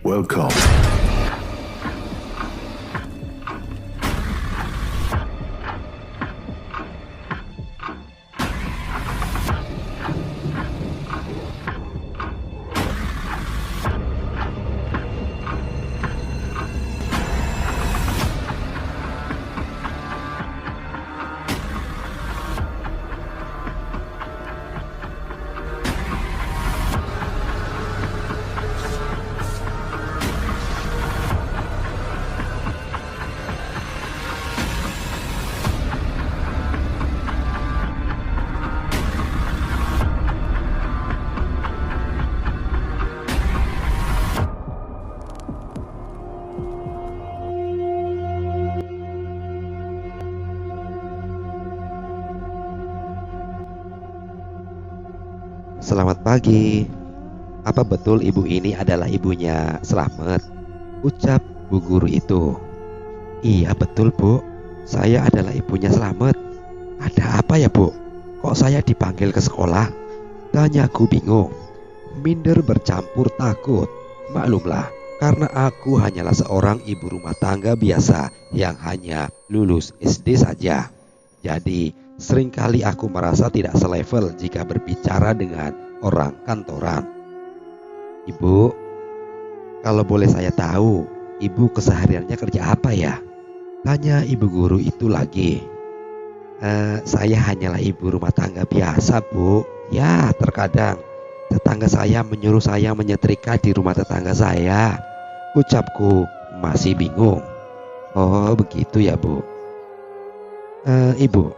Welcome. Selamat pagi. Apa betul ibu ini adalah ibunya Slamet? Ucap bu guru itu. Iya betul bu, saya adalah ibunya Slamet. Ada apa ya bu? Kok saya dipanggil ke sekolah? Tanyaku bingung. Minder bercampur takut. Maklumlah, karena aku hanyalah seorang ibu rumah tangga biasa yang hanya lulus SD saja. Jadi seringkali aku merasa tidak selevel jika berbicara dengan orang kantoran. Ibu, kalau boleh saya tahu, ibu kesehariannya kerja apa ya? Tanya ibu guru itu lagi. Saya hanyalah ibu rumah tangga biasa bu. Ya terkadang tetangga saya menyuruh saya menyetrika di rumah tetangga saya. Ucapku masih bingung. Oh begitu ya bu. Ibu,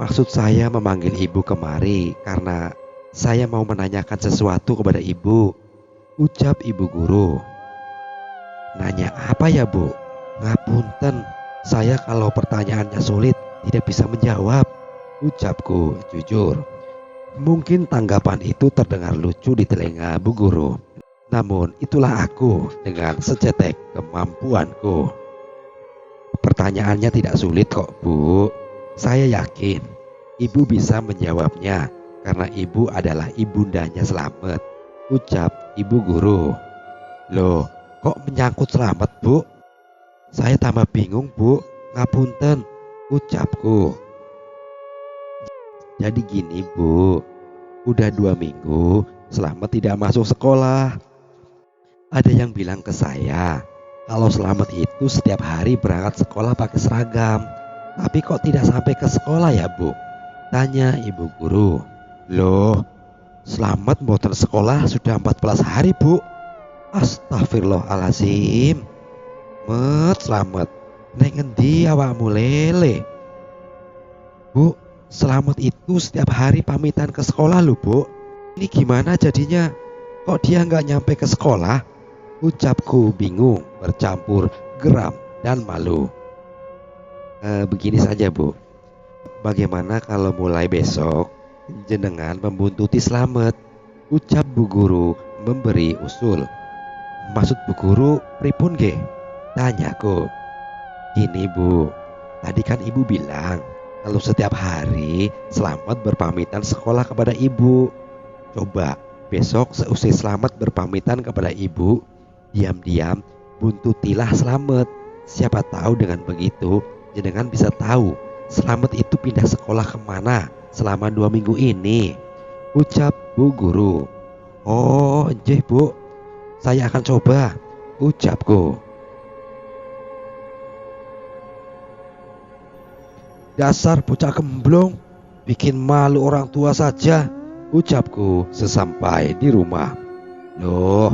maksud saya memanggil ibu kemari karena saya mau menanyakan sesuatu kepada ibu. Ucap ibu guru. Nanya apa ya bu? Ngapunten, saya kalau pertanyaannya sulit tidak bisa menjawab. Ucapku jujur. Mungkin tanggapan itu terdengar lucu di telinga bu guru. Namun itulah aku dengan secetek kemampuanku. Pertanyaannya tidak sulit kok bu. Saya yakin ibu bisa menjawabnya karena ibu adalah ibundanya Slamet. Ucap ibu guru. Loh, kok menyangkut Slamet bu? Saya tambah bingung bu. Ngapunten, ucapku. Jadi gini bu, udah 2 minggu Slamet tidak masuk sekolah. Ada yang bilang ke saya kalau Slamet itu setiap hari berangkat sekolah pakai seragam. Tapi kok tidak sampai ke sekolah ya bu? Tanya ibu guru. Loh, Slamet mboten sekolah sudah 14 hari bu. Astagfirullahaladzim. Met Slamet, neng ngendi awakmu lele? Bu, Slamet itu setiap hari pamitan ke sekolah loh bu. Ini gimana jadinya? Kok dia nggak nyampe ke sekolah? Ucapku bingung bercampur geram dan malu. Begini saja bu, bagaimana kalau mulai besok jenengan membuntuti Slamet? Ucap bu guru memberi usul. Maksud bu guru pripun nggih? Tanyaku. Gini bu, tadi kan ibu bilang kalau setiap hari Slamet berpamitan sekolah kepada ibu. Coba besok seusai Slamet berpamitan kepada ibu, diam-diam buntutilah Slamet. Siapa tahu dengan begitu jenengan bisa tahu Slamet itu pindah sekolah kemana selama 2 minggu ini. Ucap bu guru. Oh njih bu, saya akan coba. Ucapku. Dasar bocah gemblong, bikin malu orang tua saja. Ucapku sesampai di rumah. Loh,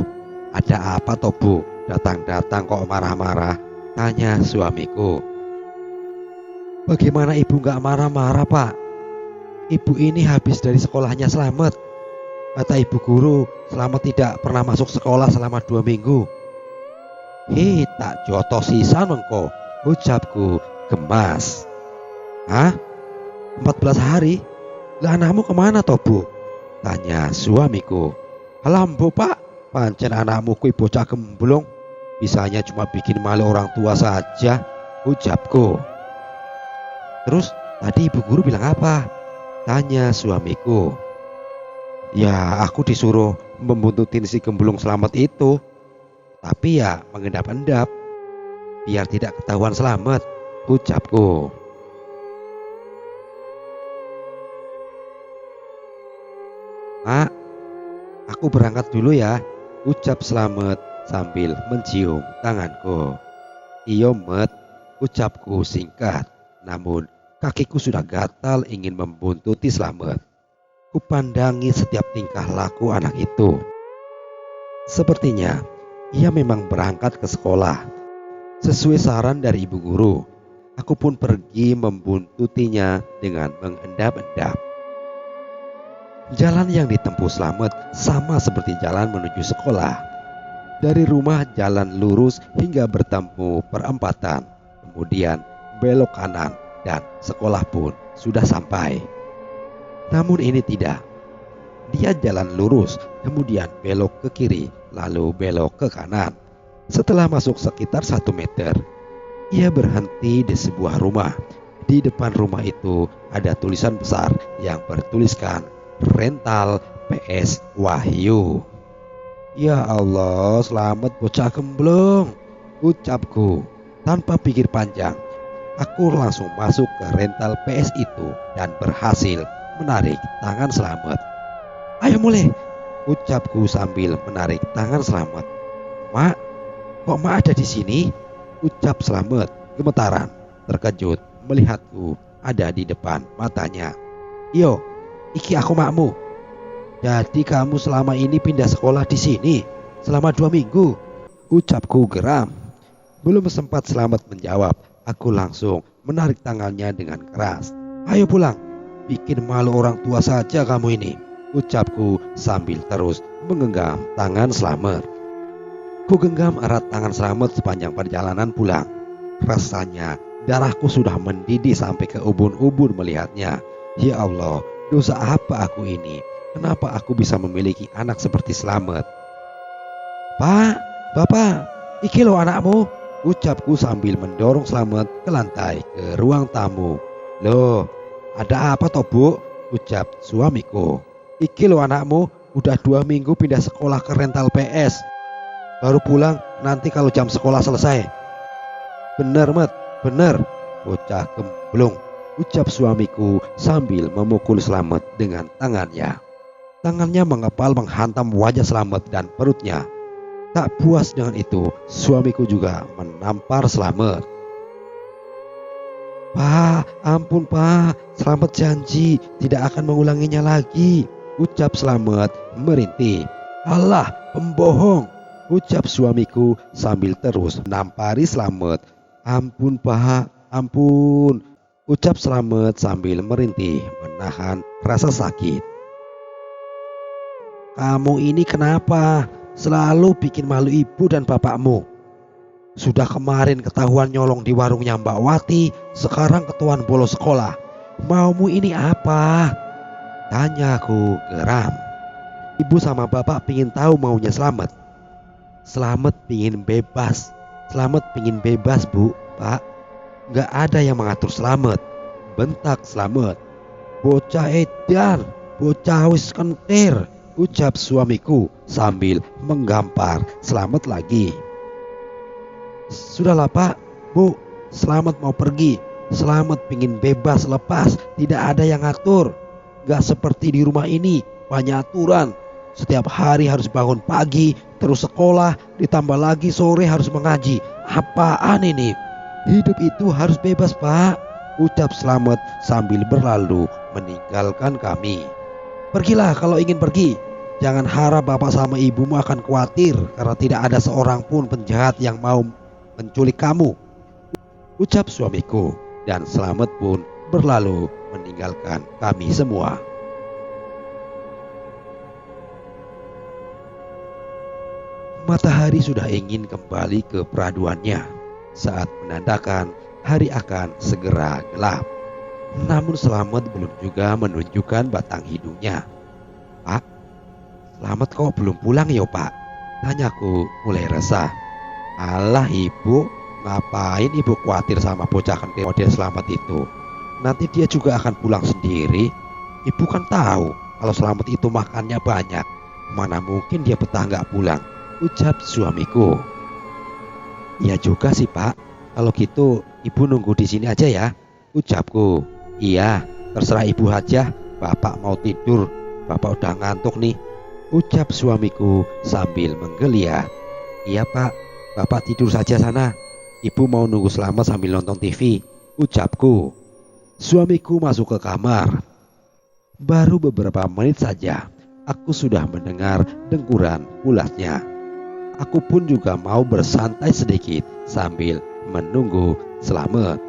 ada apa toh bu? Datang-datang kok marah-marah? Tanya suamiku. Bagaimana ibu gak marah-marah pak? Ibu ini habis dari sekolahnya Slamet. Kata ibu guru, Slamet tidak pernah masuk sekolah selama 2 minggu. Tak jotos sisan engko. Ucapku gemas. Hah? 14 hari? Lah anakmu kemana toh bu? Tanya suamiku. Alambo pak, pancen anakmu kui bocah gemblong. Bisanya cuma bikin malu orang tua saja. Ucapku. Terus tadi ibu guru bilang apa? Tanya suamiku. Ya, aku disuruh membuntutin si Gemblung Selamat itu. Tapi ya mengendap-endap, biar tidak ketahuan Selamat, ucapku. Mak, aku berangkat dulu ya, ucap Selamat sambil mencium tanganku. Iyo Met, ucapku singkat. Namun kakiku sudah gatal ingin membuntuti Selamat. Kupandangi setiap tingkah laku anak itu. Sepertinya ia memang berangkat ke sekolah. Sesuai saran dari ibu guru, aku pun pergi membuntutinya dengan mengendap-endap. Jalan yang ditempuh Selamat sama seperti jalan menuju sekolah. Dari rumah jalan lurus hingga bertemu perempatan, kemudian belok kanan dan sekolah pun sudah sampai. Namun ini tidak. Dia jalan lurus, kemudian belok ke kiri, lalu belok ke kanan. Setelah masuk sekitar 1 meter, ia berhenti di sebuah rumah. Di depan rumah itu ada tulisan besar yang bertuliskan rental PS Wahyu. Ya Allah, Selamat bocah gemblong, ucapku. Tanpa pikir panjang, aku langsung masuk ke rental PS itu dan berhasil menarik tangan Selamat. Ayo mulai, ucapku sambil menarik tangan Selamat. Mak, kok Mak ada di sini? Ucap Selamat gemetaran, terkejut melihatku ada di depan matanya. Yo, iki aku makmu. Jadi kamu selama ini pindah sekolah di sini selama 2 minggu? Ucapku geram. Belum sempat Selamat menjawab, aku langsung menarik tangannya dengan keras. Ayo pulang, bikin malu orang tua saja kamu ini, ucapku sambil terus menggenggam tangan Selamat. Ku genggam erat tangan Selamat sepanjang perjalanan pulang. Rasanya darahku sudah mendidih sampai ke ubun-ubun melihatnya. Ya Allah, dosa apa aku ini? Kenapa aku bisa memiliki anak seperti Selamat? Pak, Bapak, iki lo anakmu, ucapku sambil mendorong Selamat ke lantai ke ruang tamu. Loh, ada apa toh Bu? Ucap suamiku. Iki lo anakmu udah 2 minggu pindah sekolah ke rental PS. Baru pulang nanti kalau jam sekolah selesai. Bener Mat, bener, bocah gemblung, ucap suamiku sambil memukul Selamat dengan tangannya. Tangannya mengepal menghantam wajah Selamat dan perutnya. Tak puas dengan itu, suamiku juga menampar Selamat. Pak, ampun Pak, Selamat janji tidak akan mengulanginya lagi, ucap Selamat merintih. Alah, pembohong, ucap suamiku sambil terus menampari Selamat. Ampun Pak, ampun, ucap Selamat sambil merintih menahan rasa sakit. Kamu ini kenapa? Selalu bikin malu ibu dan bapakmu. Sudah kemarin ketahuan nyolong di warungnya Mbak Wati, sekarang ketahuan bolos sekolah. Maumu ini apa? Tanyaku geram. Ibu sama bapak pingin tahu maunya Selamat. Selamat pingin bebas. Selamat pingin bebas Bu, Pak. Gak ada yang mengatur Selamat, bentak Selamat. Bocah edan, bocah wis kentir, ucap suamiku sambil menggampar Selamat lagi. Sudahlah Pak, Bu, Selamat mau pergi. Selamat pingin bebas lepas, tidak ada yang ngatur. Gak seperti di rumah ini, banyak aturan. Setiap hari harus bangun pagi, terus sekolah, ditambah lagi sore harus mengaji. Apaan ini? Hidup itu harus bebas Pak, ucap Selamat sambil berlalu meninggalkan kami. Pergilah kalau ingin pergi. Jangan harap bapak sama ibumu akan khawatir karena tidak ada seorang pun penjahat yang mau menculik kamu, ucap suamiku, dan Selamat pun berlalu meninggalkan kami semua. Matahari sudah ingin kembali ke peraduannya saat menandakan hari akan segera gelap. Namun Selamat belum juga menunjukkan batang hidungnya. Pak, Selamat kok belum pulang ya Pak? Tanyaku mulai resah. Alah ibu, ngapain ibu khawatir sama bocah kentir model Selamat itu? Nanti dia juga akan pulang sendiri, Ibu kan tahu kalau Selamat itu makannya banyak. Mana mungkin dia betah nggak pulang, ucap suamiku. Iya juga sih Pak, kalau gitu ibu nunggu di sini aja ya, ucapku. Iya, terserah ibu aja, bapak mau tidur, bapak udah ngantuk nih, ucap suamiku sambil menggeliat. Iya Pak, bapak tidur saja sana, ibu mau nunggu Selamat sambil nonton TV, ucapku. Suamiku masuk ke kamar. Baru beberapa menit saja aku sudah mendengar dengkuran ulasnya. Aku pun juga mau bersantai sedikit sambil menunggu Selamat.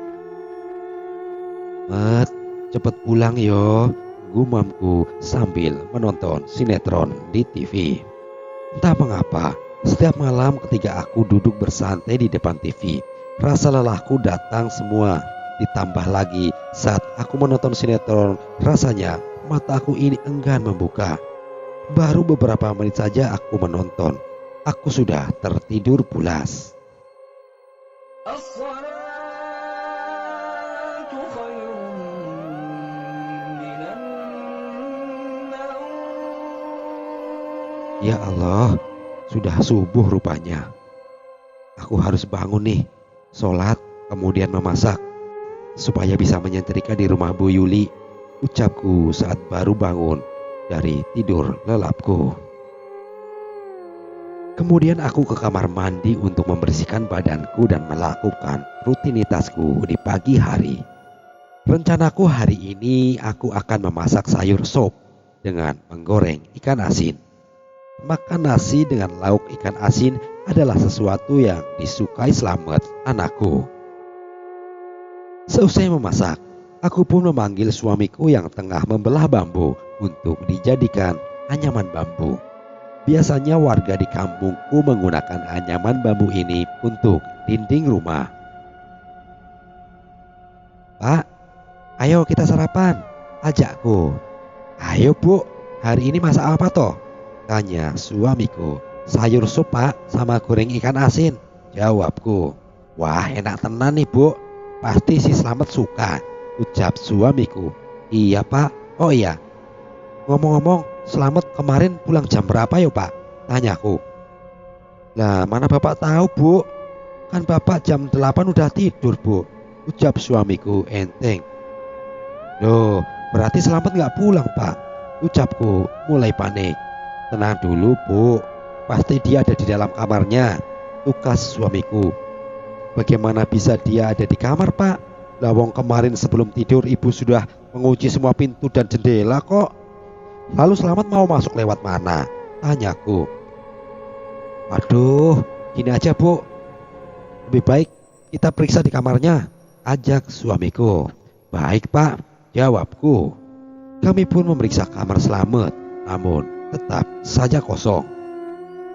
Mat, cepet pulang yo, gumamku sambil menonton sinetron di TV. Entah mengapa, setiap malam ketika aku duduk bersantai di depan TV, rasa lelahku datang semua. Ditambah lagi saat aku menonton sinetron, rasanya mataku ini enggan membuka. Baru beberapa menit saja aku menonton, aku sudah tertidur pulas. Ya Allah, sudah subuh rupanya. Aku harus bangun nih, sholat, kemudian memasak, supaya bisa menyetrika di rumah Bu Yuli, ucapku saat baru bangun dari tidur lelapku. Kemudian aku ke kamar mandi untuk membersihkan badanku dan melakukan rutinitasku di pagi hari. Rencanaku hari ini aku akan memasak sayur sop dengan menggoreng ikan asin. Makan nasi dengan lauk ikan asin adalah sesuatu yang disukai Selamat, anakku. Seusai memasak, aku pun memanggil suamiku yang tengah membelah bambu untuk dijadikan anyaman bambu. Biasanya warga di kampungku menggunakan anyaman bambu ini untuk dinding rumah. Pak, ayo kita sarapan, ajakku. Ayo Bu, hari ini masak apa toh? Tanya suamiku. Sayur sup Pak, sama goreng ikan asin, jawabku. Wah enak tenan nih Bu, pasti si Selamat suka, ucap suamiku. Iya Pak, oh iya, ngomong-ngomong Selamat kemarin pulang jam berapa ya Pak? Tanyaku. Lah mana Bapak tahu Bu, kan Bapak jam 8 udah tidur Bu, ucap suamiku enteng. Loh berarti Selamat gak pulang Pak, ucapku mulai panik. Tenang dulu Bu, pasti dia ada di dalam kamarnya, tukas suamiku. Bagaimana bisa dia ada di kamar Pak? Lawang kemarin sebelum tidur ibu sudah mengunci semua pintu dan jendela kok. Lalu Selamat mau masuk lewat mana? Tanyaku. Waduh, gini aja Bu, lebih baik kita periksa di kamarnya, ajak suamiku. Baik Pak, jawabku. Kami pun memeriksa kamar Selamat, namun tetap saja kosong.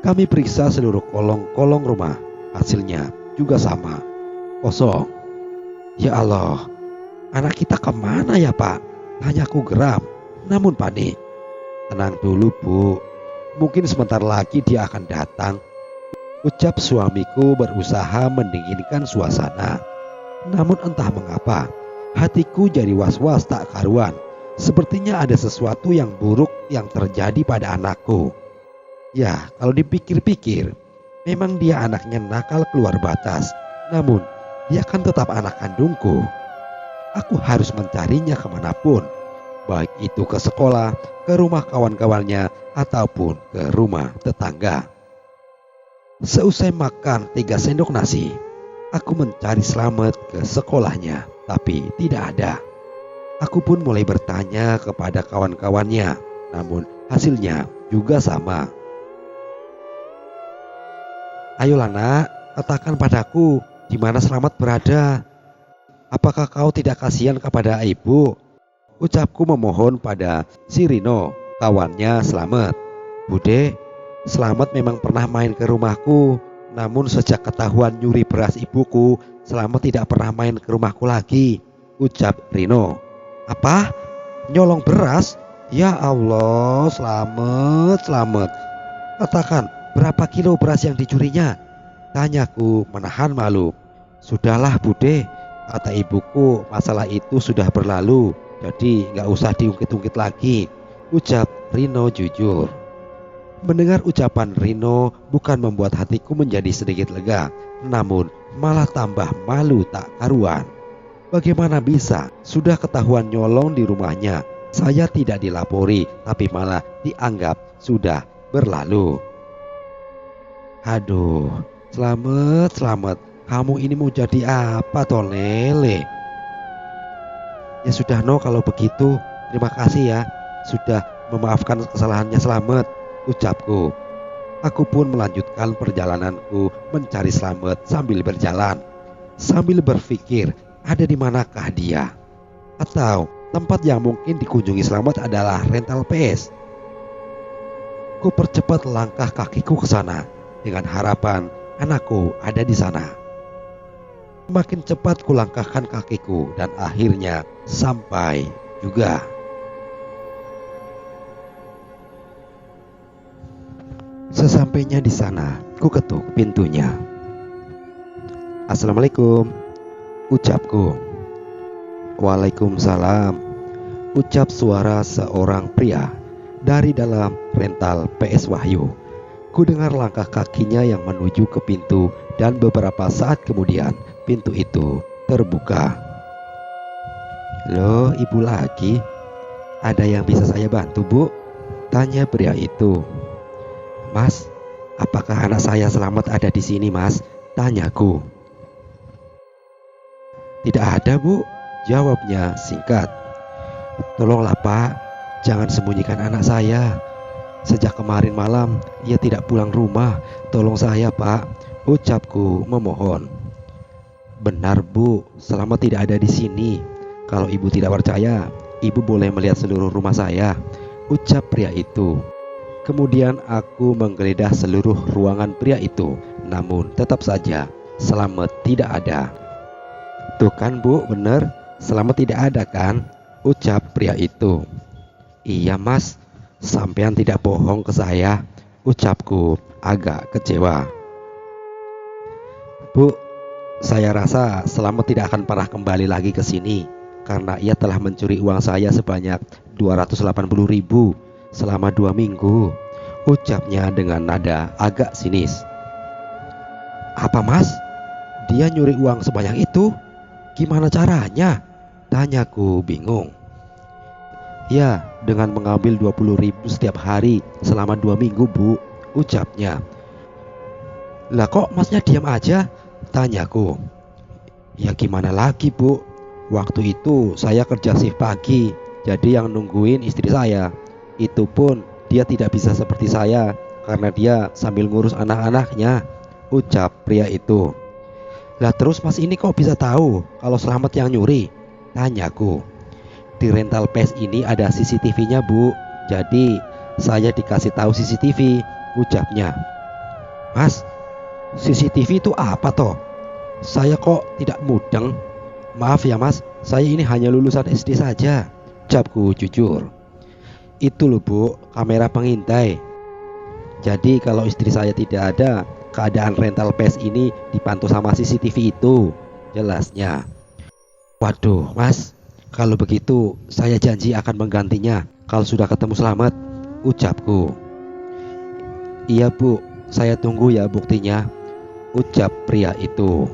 Kami periksa seluruh kolong-kolong rumah, hasilnya juga sama, kosong. Ya Allah, anak kita kemana ya Pak? Tanyaku geram, namun panik. Tenang dulu Bu, mungkin sebentar lagi dia akan datang, ucap suamiku berusaha mendinginkan suasana. Namun entah mengapa, hatiku jadi was-was tak karuan. Sepertinya ada sesuatu yang buruk yang terjadi pada anakku. Ya, kalau dipikir-pikir, memang dia anaknya nakal keluar batas. Namun, dia kan tetap anak kandungku. Aku harus mencarinya kemanapun, baik itu ke sekolah, ke rumah kawan-kawannya, ataupun ke rumah tetangga. Seusai makan 3 sendok nasi, aku mencari Selamat ke sekolahnya, tapi tidak ada. Aku pun mulai bertanya kepada kawan-kawannya, namun hasilnya juga sama. Ayolah nak, katakan padaku di mana Selamat berada. Apakah kau tidak kasihan kepada ibu? Ucapku memohon pada si Rino, kawannya Selamat. Bude, Selamat memang pernah main ke rumahku, namun sejak ketahuan nyuri beras ibuku, Selamat tidak pernah main ke rumahku lagi, ucap Rino. Apa? Nyolong beras? Ya Allah, Selamat. Katakan, berapa kilo beras yang dicurinya? Tanyaku menahan malu. Sudahlah Bude, kata ibuku, masalah itu sudah berlalu. Jadi nggak usah diungkit-ungkit lagi, ucap Rino jujur. Mendengar ucapan Rino bukan membuat hatiku menjadi sedikit lega, namun malah tambah malu tak karuan. Bagaimana bisa sudah ketahuan nyolong di rumahnya, saya tidak dilapori tapi malah dianggap sudah berlalu. Aduh, selamat, kamu ini mau jadi apa toh lele? Ya sudah no, kalau begitu terima kasih ya sudah memaafkan kesalahannya Slamet, ucapku. Aku pun melanjutkan perjalananku mencari Slamet sambil berjalan, sambil berpikir ada di manakah dia, atau tempat yang mungkin dikunjungi Slamet adalah rental PS. Ku percepat langkah kakiku ke sana dengan harapan anakku ada di sana. Makin cepat kulangkahkan kakiku dan akhirnya sampai juga. Sesampainya di sana, ku ketuk pintunya. Assalamualaikum, ucapku. Waalaikumsalam, ucap suara seorang pria dari dalam rental PS Wahyu. Ku dengar langkah kakinya yang menuju ke pintu dan beberapa saat kemudian pintu itu terbuka. Loh, ibu lagi? Ada yang bisa saya bantu, Bu? Tanya pria itu. Mas, apakah anak saya Slamet ada di sini, Mas? Tanyaku. Tidak ada, Bu, jawabnya singkat. Tolonglah Pak, jangan sembunyikan anak saya. Sejak kemarin malam ia tidak pulang rumah. Tolong saya Pak, ucapku memohon. Benar Bu, Slamet tidak ada di sini. Kalau ibu tidak percaya, ibu boleh melihat seluruh rumah saya, ucap pria itu. Kemudian aku menggeledah seluruh ruangan pria itu, namun tetap saja Slamet tidak ada. Tuh kan Bu, benar, Slamet tidak ada kan, ucap pria itu. Iya Mas, sampean tidak bohong ke saya, ucapku agak kecewa. Bu, saya rasa Slamet tidak akan pernah kembali lagi ke sini karena ia telah mencuri uang saya sebanyak 280.000 selama 2 minggu, ucapnya dengan nada agak sinis. Apa Mas? Dia nyuri uang sebanyak itu? Gimana caranya? Tanyaku bingung. Ya, dengan mengambil 20.000 setiap hari selama 2 minggu Bu, ucapnya. Lah kok Masnya diam aja? Tanyaku. Ya gimana lagi Bu, waktu itu saya kerja shift pagi, jadi yang nungguin istri saya. Itu pun dia tidak bisa seperti saya karena dia sambil ngurus anak-anaknya, ucap pria itu. Lah terus Mas ini kok bisa tahu kalau Slamet yang nyuri? Tanyaku. Di rental PS ini ada CCTV-nya Bu, jadi saya dikasih tahu CCTV, ucapnya. Mas, CCTV itu apa toh? Saya kok tidak mudeng. Maaf ya Mas, saya ini hanya lulusan SD saja, ucapku jujur. Itu loh Bu, kamera pengintai. Jadi kalau istri saya tidak ada, keadaan rental PS ini dipantau sama CCTV itu, jelasnya. Waduh Mas, kalau begitu saya janji akan menggantinya kalau sudah ketemu Slamet, ucapku. Iya Bu, saya tunggu ya buktinya, ucap pria itu.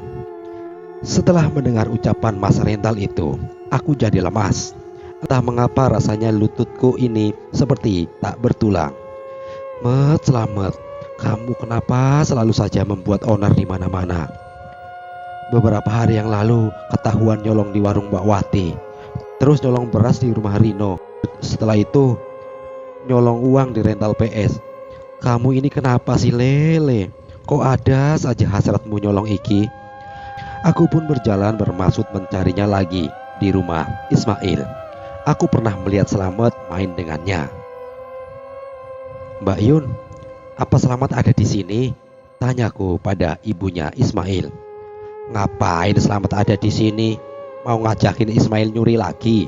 Setelah mendengar ucapan Mas rental itu, aku jadi lemas. Entah mengapa rasanya lututku ini seperti tak bertulang. Slamet, kamu kenapa selalu saja membuat onar di mana-mana? Beberapa hari yang lalu ketahuan nyolong di warung Mbak Wati, terus nyolong beras di rumah Rino. Setelah itu nyolong uang di rental PS. Kamu ini kenapa sih lele? Kok ada saja hasratmu nyolong iki? Aku pun berjalan bermaksud mencarinya lagi di rumah Ismail. Aku pernah melihat Slamet main dengannya. Mbak Yun, apa Slamet ada di sini? Tanyaku pada ibunya Ismail. Ngapain Slamet ada di sini? Mau ngajakin Ismail nyuri lagi?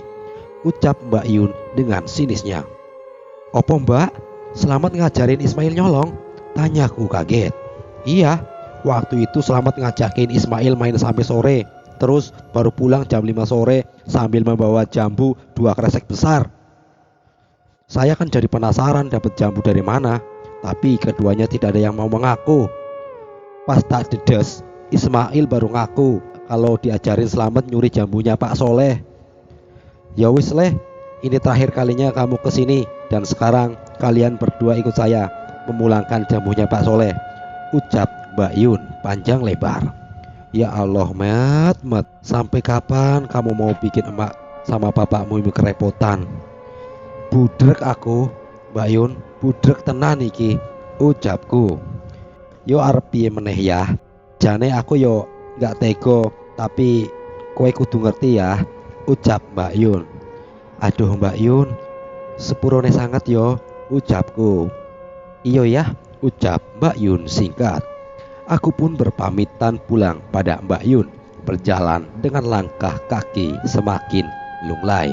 Ucap Mbak Yun dengan sinisnya. Opo Mbak? Slamet ngajarin Ismail nyolong? Tanyaku kaget. Iya, waktu itu Slamet ngajakin Ismail main sampai sore. Terus baru pulang jam 5 sore sambil membawa jambu 2 kresek besar. Saya kan jadi penasaran dapat jambu dari mana, tapi keduanya tidak ada yang mau mengaku. Pas tak dedes, Ismail baru ngaku kalau diajarin Slamet nyuri jambunya Pak Soleh. Ya wis leh, ini terakhir kalinya kamu kesini, dan sekarang kalian berdua ikut saya memulangkan jambunya Pak Soleh, ucap Mbak Yun panjang lebar. Ya Allah, Met, sampai kapan kamu mau bikin emak sama bapakmu ini kerepotan? Budrek aku, Mbak Yun, budrek tenan iki, ucapku. Yo arep piye meneh ya? Jane aku yo gak tego, tapi kowe kudu ngerti ya, ucap Mbak Yun. Aduh Mbak Yun, sepurone sangat yo, ucapku. Iyo ya, ucap Mbak Yun singkat. Aku pun berpamitan pulang pada Mbak Yun, berjalan dengan langkah kaki semakin lunglai.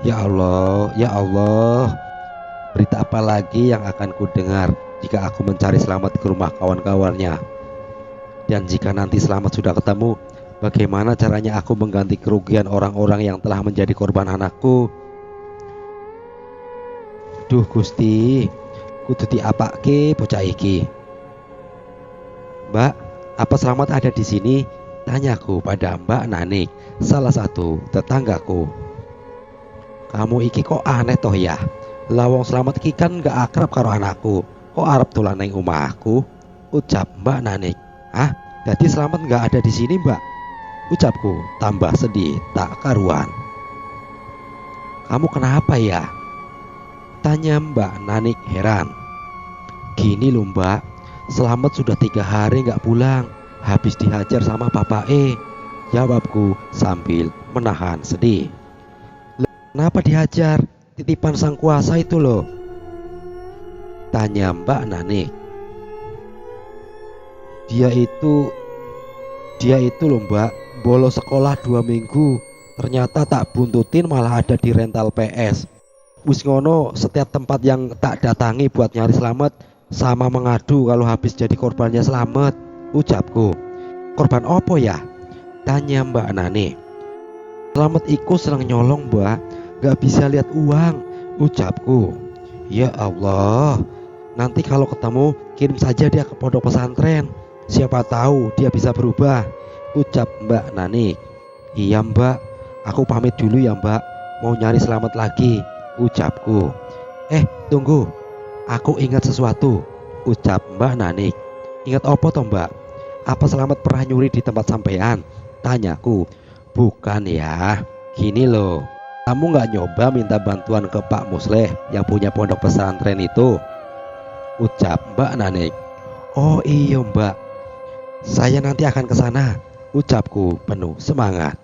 Ya Allah, berita apa lagi yang akan ku dengar jika aku mencari Slamet ke rumah kawan-kawannya? Dan jika nanti Slamet sudah ketemu, bagaimana caranya aku mengganti kerugian orang-orang yang telah menjadi korban anakku? Duh Gusti, kudu diapake bocah iki. Mbak, apa Slamet ada di sini? Tanyaku pada Mbak Nanik, salah satu tetanggaku. Kamu iki kok aneh toh ya? Lawong Slamet iki kan gak akrab karo anakku, kok arep tulan nang omahku? Ucap Mbak Nanik. Hah? Jadi Slamet gak ada di sini Mbak? Ucapku tambah sedih tak karuan. Kamu kenapa ya? Tanya Mbak Nanik heran. Gini loh Mbak, Slamet sudah 3 hari gak pulang, habis dihajar sama bapak jawabku sambil menahan sedih. Kenapa dihajar? Titipan sang kuasa itu loh, tanya Mbak Nanik. Dia itu loh Mbak, bolos sekolah 2 minggu, ternyata tak buntutin malah ada di rental PS. Wis ngono, setiap tempat yang tak datangi buat nyari Slamet sama mengadu kalau habis jadi korbannya Slamet, ucapku. Korban opo ya? Tanya Mbak Nani. Slamet iku seneng nyolong Mbak, gak bisa lihat uang, ucapku. Ya Allah, nanti kalau ketemu kirim saja dia ke pondok pesantren, siapa tahu dia bisa berubah, ucap Mbak Nani. Iya Mbak, aku pamit dulu ya Mbak, mau nyari Slamet lagi, ucapku. Tunggu, aku ingat sesuatu, ucap Mbak Nanik. Ingat apa toh Mbak? Apa Slamet pernah nyuri di tempat sampean? Tanyaku. Bukan ya, gini loh, kamu gak nyoba minta bantuan ke Pak Musleh yang punya pondok pesantren itu, ucap Mbak Nanik. Oh iya Mbak, saya nanti akan ke sana, ucapku penuh semangat.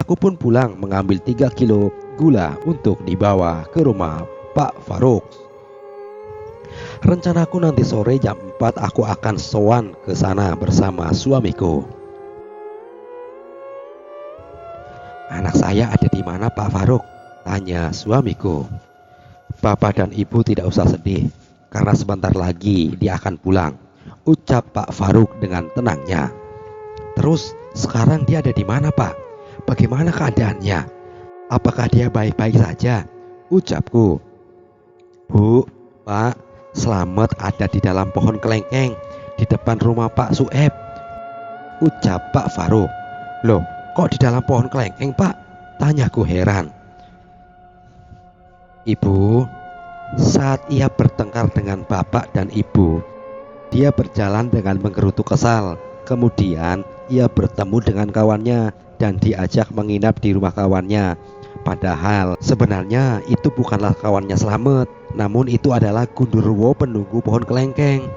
Aku pun pulang mengambil 3 kilo gula untuk dibawa ke rumah Pak Faruk. Rencanaku nanti sore jam 4 aku akan sowan ke sana bersama suamiku. Anak saya ada di mana Pak Faruk? Tanya suamiku. Bapak dan ibu tidak usah sedih, karena sebentar lagi dia akan pulang, ucap Pak Faruk dengan tenangnya. Terus sekarang dia ada di mana Pak? Bagaimana keadaannya? Apakah dia baik-baik saja? Ucapku. Bu, Pak, Slamet ada di dalam pohon kelengkeng di depan rumah Pak Sueb, ucap Pak Faruk. Loh, kok di dalam pohon kelengkeng Pak? Tanyaku heran. Ibu, saat ia bertengkar dengan bapak dan ibu, dia berjalan dengan menggerutu kesal. Kemudian ia bertemu dengan kawannya dan diajak menginap di rumah kawannya. Padahal sebenarnya itu bukanlah kawannya Slamet, namun itu adalah Gundurwo penunggu pohon kelengkeng,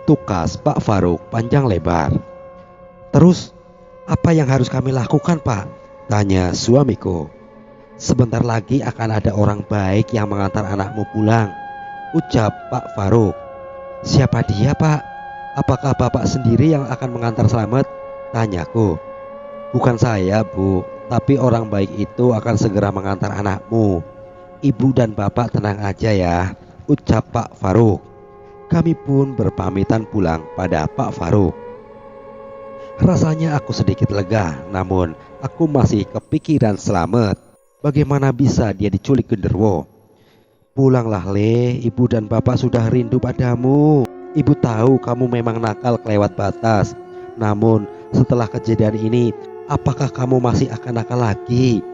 tukas Pak Faruk panjang lebar. Terus apa yang harus kami lakukan Pak? Tanya suamiku. Sebentar lagi akan ada orang baik yang mengantar anakmu pulang, ucap Pak Faruk. Siapa dia Pak? Apakah bapak sendiri yang akan mengantar Slamet? Tanyaku. Bukan saya Bu, tapi orang baik itu akan segera mengantar anakmu. Ibu dan bapak tenang aja ya, ucap Pak Faruk. Kami pun berpamitan pulang pada Pak Faruk. Rasanya aku sedikit lega, namun aku masih kepikiran Slamet. Bagaimana bisa dia diculik genderuwo? Pulanglah Le, ibu dan bapak sudah rindu padamu. Ibu tahu kamu memang nakal kelewat batas. Namun setelah kejadian ini, apakah kamu masih akan nakal lagi?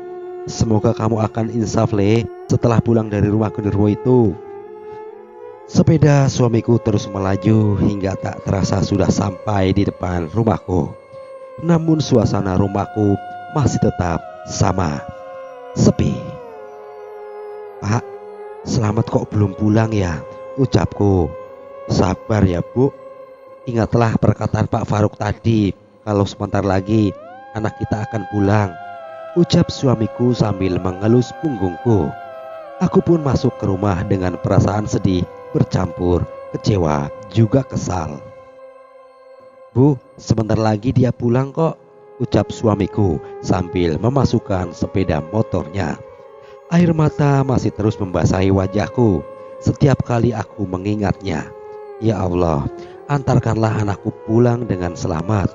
Semoga kamu akan insaf Le setelah pulang dari rumah genderuwo itu. Sepeda suamiku terus melaju hingga tak terasa sudah sampai di depan rumahku. Namun suasana rumahku masih tetap sama, sepi. Pak, Slamet kok belum pulang ya? Ucapku. Sabar ya Bu. Ingatlah perkataan Pak Faruk tadi, kalau sebentar lagi anak kita akan pulang. Ucap suamiku sambil mengelus punggungku. Aku pun masuk ke rumah dengan perasaan sedih bercampur kecewa juga kesal. Bu, sebentar lagi dia pulang kok, ucap suamiku sambil memasukkan sepeda motornya. Air mata masih terus membasahi wajahku setiap kali aku mengingatnya. Ya Allah, antarkanlah anakku pulang dengan selamat.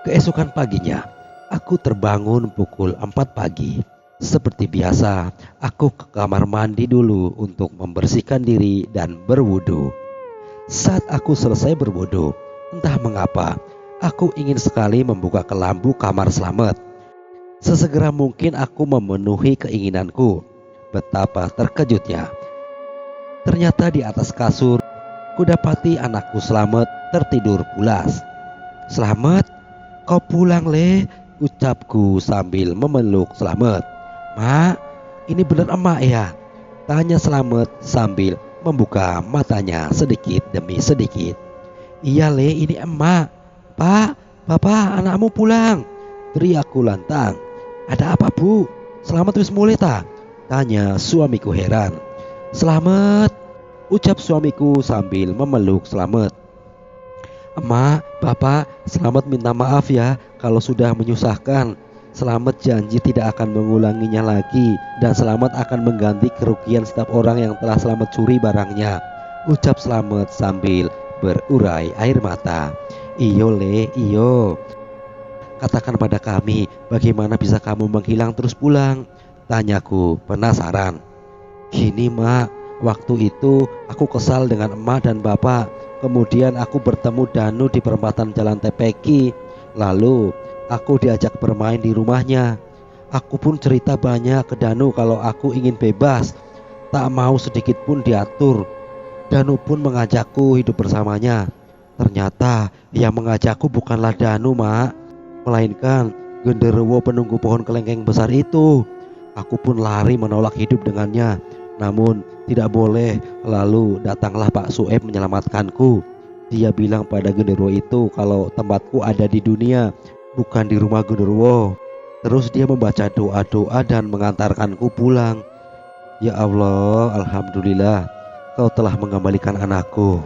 Keesokan paginya, aku terbangun pukul 4 pagi. Seperti biasa, aku ke kamar mandi dulu untuk membersihkan diri dan berwudu. Saat aku selesai berwudu, entah mengapa, aku ingin sekali membuka kelambu kamar Slamet. Sesegera mungkin aku memenuhi keinginanku. Betapa terkejutnya. Ternyata di atas kasur, kudapati anakku Slamet tertidur pulas. Slamet, kau pulang Le, ucapku sambil memeluk Slamet. Mak, ini benar emak ya? Tanya Slamet sambil membuka matanya sedikit demi sedikit. Iya Le, ini emak. Pak, bapak, anakmu pulang, teriakku lantang. Ada apa Bu? Slamet wis mulai tak? Tanya suamiku heran. Slamet, ucap suamiku sambil memeluk Slamet. Emak, bapak, Slamet minta maaf ya kalau sudah menyusahkan. Slamet janji tidak akan mengulanginya lagi dan Slamet akan mengganti kerugian setiap orang yang telah Slamet curi barangnya, ucap Slamet sambil berurai air mata. Iyo Le, iyo. Katakan pada kami, bagaimana bisa kamu menghilang terus pulang? Tanyaku penasaran. Gini mak, waktu itu aku kesal dengan emak dan bapak. Kemudian aku bertemu Danu di perempatan Jalan Tepeki. Lalu aku diajak bermain di rumahnya. Aku pun cerita banyak ke Danu kalau aku ingin bebas, tak mau sedikit pun diatur. Danu pun mengajakku hidup bersamanya. Ternyata yang mengajakku bukanlah Danu mak, melainkan genderuwo penunggu pohon kelengkeng besar itu. Aku pun lari menolak hidup dengannya, namun tidak boleh. Lalu datanglah Pak Sueb menyelamatkanku. Dia bilang pada genderuwo itu kalau tempatku ada di dunia, bukan di rumah genderuwo. Terus dia membaca doa-doa dan mengantarkanku pulang. Ya Allah, alhamdulillah, kau telah mengembalikan anakku.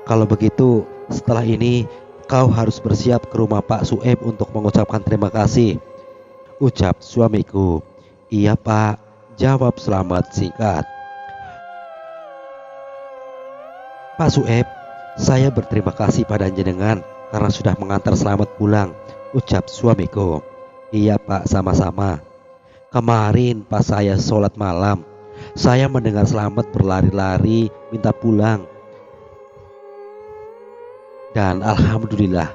Kalau begitu, setelah ini kau harus bersiap ke rumah Pak Sueb untuk mengucapkan terima kasih, ucap suamiku. Iya Pak, jawab Slamet singkat. Pak Sueb, saya berterima kasih pada jenengan karena sudah mengantar Slamet pulang, ucap suamiku. Iya Pak, sama-sama. Kemarin pas saya sholat malam, saya mendengar Slamet berlari-lari minta pulang. Dan alhamdulillah,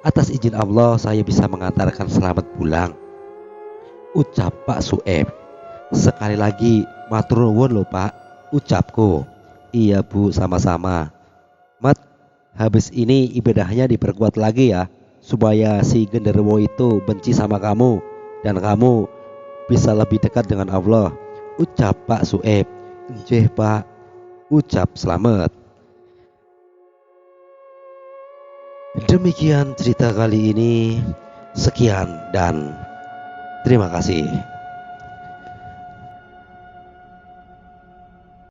atas izin Allah saya bisa mengantarkan Slamet pulang, ucap Pak Sueb. Sekali lagi matur nuwun lho Pak, ucapku. Iya Bu, sama-sama. Mat, habis ini ibadahnya diperkuat lagi ya, supaya si genderuwo itu benci sama kamu dan kamu bisa lebih dekat dengan Allah, ucap Pak Sueb. Nggih Pak, ucap Slamet. Demikian cerita kali ini. Sekian dan terima kasih.